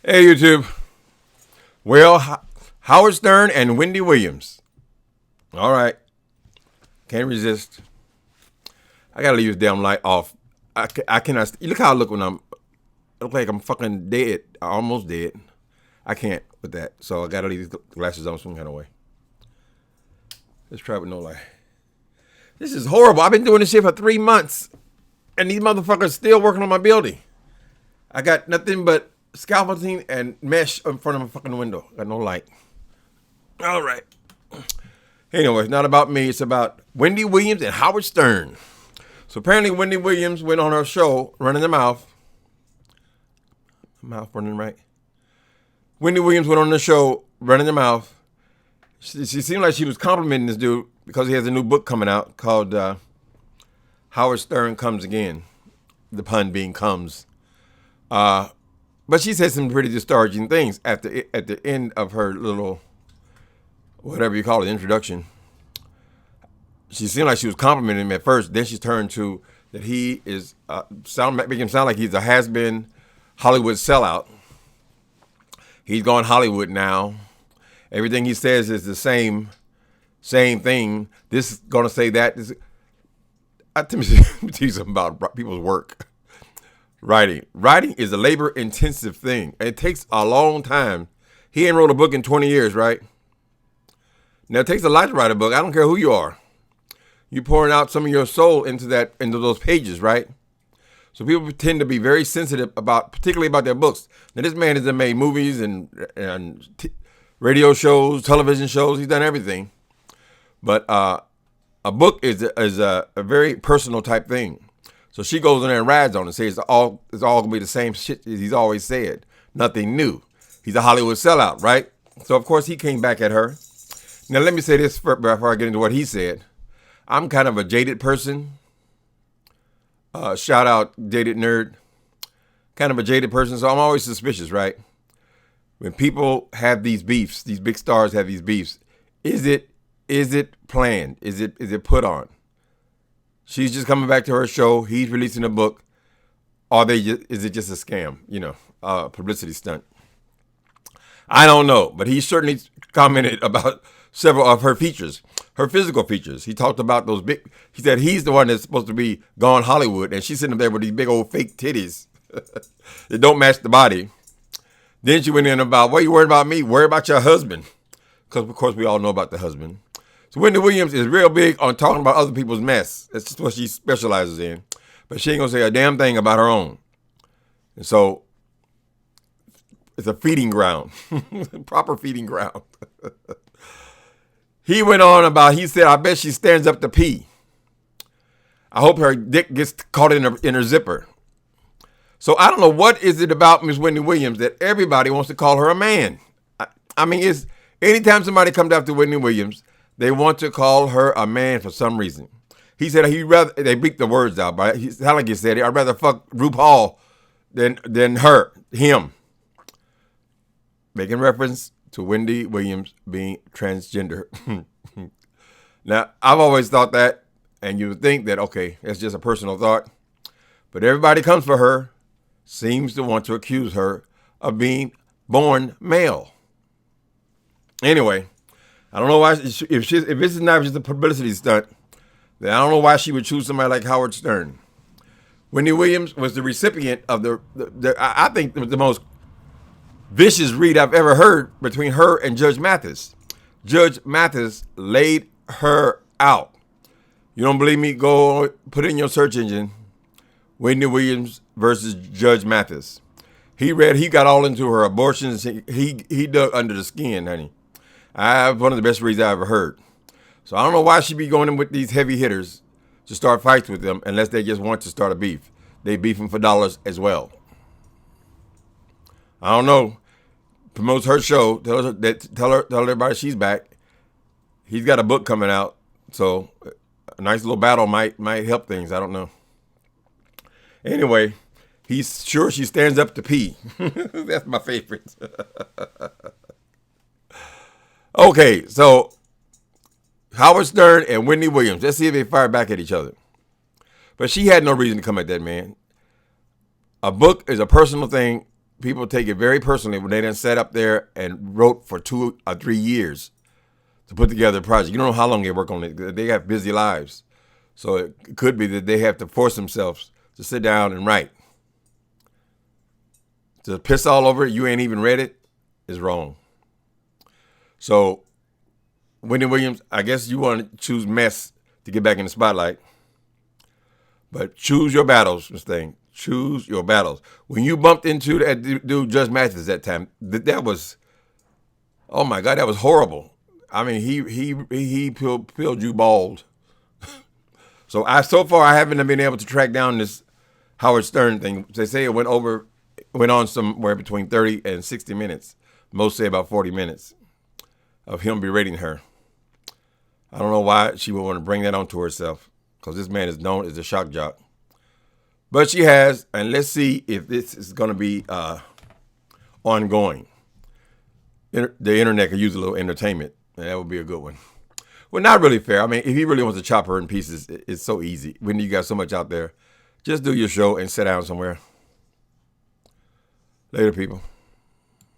Hey, YouTube. Well, Howard Stern and Wendy Williams. All right. Can't resist. I gotta leave this damn light off. I cannot. Look how I look when I look like I'm fucking dead. Almost dead. I can't with that. So I gotta leave these glasses on some kind of way. Let's try with no light. This is horrible. I've been doing this shit for 3 months. And these motherfuckers still working on my building. I got nothing but scaffolding and mesh in front of my fucking window. Got no light. All right. Anyway, it's not about me. It's about Wendy Williams and Howard Stern. So apparently Wendy Williams went on her show, Running the Mouth. Mouth running right. Wendy Williams went on the show, Running the Mouth. She seemed like she was complimenting this dude because he has a new book coming out called Howard Stern Comes Again. The pun being comes. But she said some pretty discouraging things at the end of her little, whatever you call it, introduction. She seemed like she was complimenting him at first. Then she turned to that he is making him sound like he's a has-been Hollywood sellout. He's gone Hollywood now. Everything he says is the same thing. This is gonna say that. Let me tell you something about people's work. Writing is a labor-intensive thing. It takes a long time. He ain't wrote a book in 20 years, right? Now, it takes a lot to write a book. I don't care who you are. You're pouring out some of your soul into those pages, right? So people tend to be very sensitive particularly about their books. Now, this man has made movies and radio shows, television shows. He's done everything. But a book is a very personal type thing. So she goes in there and rides on it and says it's all gonna be the same shit he's always said. Nothing new. He's a Hollywood sellout, right? So of course he came back at her. Now let me say this before I get into what he said. I'm kind of a jaded person. Shout out jaded nerd. Kind of a jaded person, so I'm always suspicious, right? When people have these beefs, these big stars have these beefs, is it planned? Is it put on? She's just coming back to her show. He's releasing a book. Is it just a scam? Publicity stunt. I don't know, but he certainly commented about several of her features, her physical features. He talked about those big. He said he's the one that's supposed to be gone Hollywood, and she's sitting up there with these big old fake titties that don't match the body. Then she went in about, what are you worried about me? Worry about your husband, because of course we all know about the husband. So Wendy Williams is real big on talking about other people's mess. That's just what she specializes in. But she ain't gonna say a damn thing about her own. And so it's a feeding ground. Proper feeding ground. He went on about, he said, I bet she stands up to pee. I hope her dick gets caught in her zipper. So I don't know what is it about Miss Wendy Williams that everybody wants to call her a man. I mean, it's anytime somebody comes after Wendy Williams, they want to call her a man for some reason. He said they beat the words out, but he sounded like he said, I'd rather fuck RuPaul than him. Making reference to Wendy Williams being transgender. Now, I've always thought that, and you would think that, okay, that's just a personal thought. But everybody comes for her, seems to want to accuse her of being born male. Anyway, I don't know why, if this is not just a publicity stunt, then I don't know why she would choose somebody like Howard Stern. Wendy Williams was the recipient of I think the most vicious read I've ever heard between her and Judge Mathis. Judge Mathis laid her out. You don't believe me? Go put it in your search engine, Wendy Williams versus Judge Mathis. He got all into her abortions. He dug under the skin, honey. I have one of the best reads I ever heard. So I don't know why she be going in with these heavy hitters to start fights with them unless they just want to start a beef. They beefing for dollars as well. I don't know. Promotes her show. Tell everybody she's back. He's got a book coming out, so a nice little battle might help things. I don't know. Anyway, he's sure she stands up to pee. That's my favorite. Okay, so Howard Stern and Wendy Williams. Let's see if they fire back at each other. But she had no reason to come at that man. A book is a personal thing. people take it very personally when they done sat up there and wrote for 2 or 3 years to put together a project. You don't know how long they work on it. They got busy lives. So it could be that they have to force themselves to sit down and write. To piss all over it, you ain't even read it, is wrong. So, Wendy Williams, I guess you want to choose mess to get back in the spotlight. But choose your battles, Miss Thing. Choose your battles. When you bumped into that dude, Judge Mathis, that time, that was, oh my God, that was horrible. I mean, he peeled you bald. So far I haven't been able to track down this Howard Stern thing. They say it went on somewhere between 30 and 60 minutes. Most say about 40 minutes of him berating her. I don't know why she would want to bring that onto herself, because this man is known as a shock jock. But she has, and let's see if this is going to be ongoing. The internet could use a little entertainment, and that would be a good one. Well, not really fair. I mean, if he really wants to chop her in pieces, it's so easy. When you got so much out there, just do your show and sit down somewhere. Later, people.